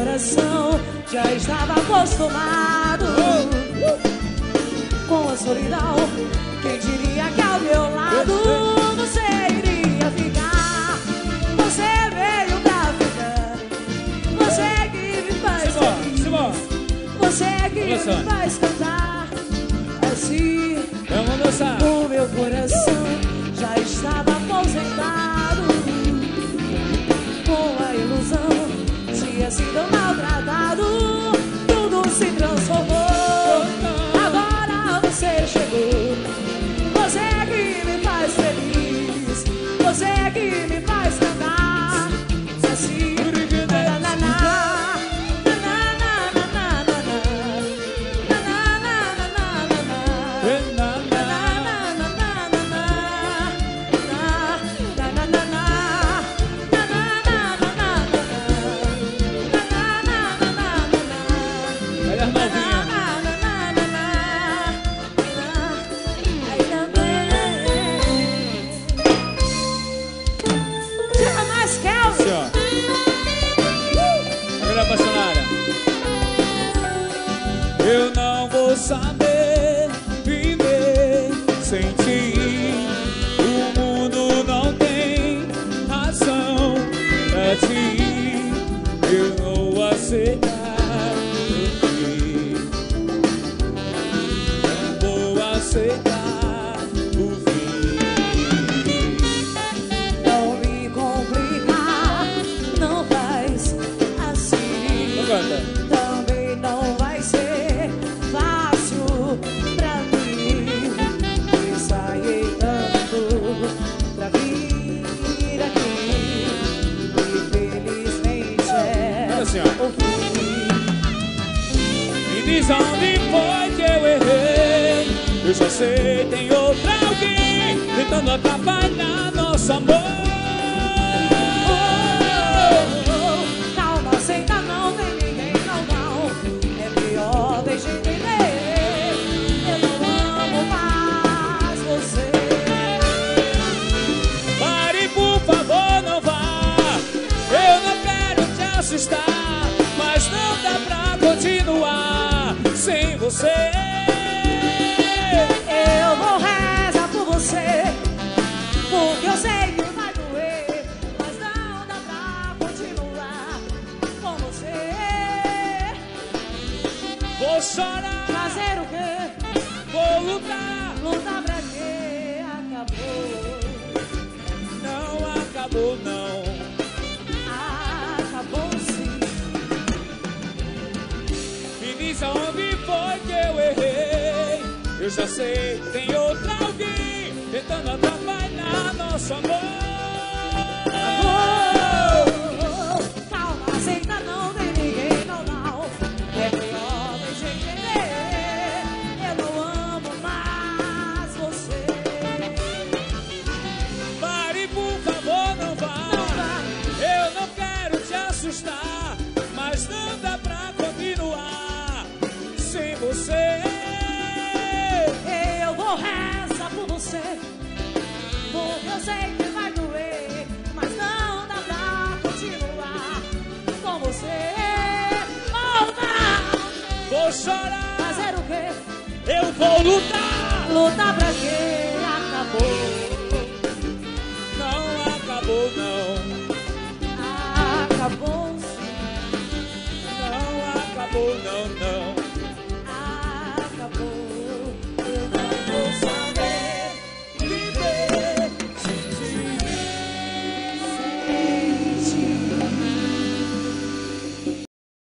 coração já estava acostumado com a solidão. Quem diria que ao meu lado você iria ficar? Você veio pra ficar. Você que me faz feliz. Você que me faz cantar assim. Vamos dançar. O meu coração já estava aposentado com a ilusão. Tinha sido maltratado, tudo se transformou. Agora você chegou. Você que me faz feliz. Você que me faz cantar assim. Eu não vou saber viver sem ti. O mundo não tem razão pra ti. Eu não vou aceitar o fim. Não vou aceitar o fim. Não me complicar, não faz assim. Não canta. Também não vai ser fácil pra mim. Ensaiei tanto pra vir aqui. Infelizmente é assim, o fim. Me diz onde foi que eu errei. Eu já sei, tem outra alguém tentando atrapalhar nosso amor. Calma, aceita, não tem ninguém, não. É pior, deixa eu entender. Eu não amo mais você. Pare, por favor, não vá. Eu não quero te assustar, mas não dá pra continuar sem você. Eu vou rezar por você, porque eu sei que vai doer, mas não dá pra continuar com você. Vou chorar, Fazer o quê? vou lutar. Lutar pra quê? Acabou. Não acabou, não. Acabou sim. Me diz aonde foi que eu errei. Eu já sei, tem outra alguém tentando atrapalhar nosso amor. Calma, aceita, não tem ninguém, não. É pior, deixa eu entender. Eu não amo mais você. Pare, por favor, não vá. Eu não quero te assustar, mas não dá pra continuar sem você. Eu vou rezar por você, porque eu sei que vai doer, mas não dá pra continuar com você. Oh, não! Vou chorar, Fazer o quê? eu vou lutar. Lutar pra quê? Acabou. Não acabou, não. Acabou sim. Não acabou, não, não.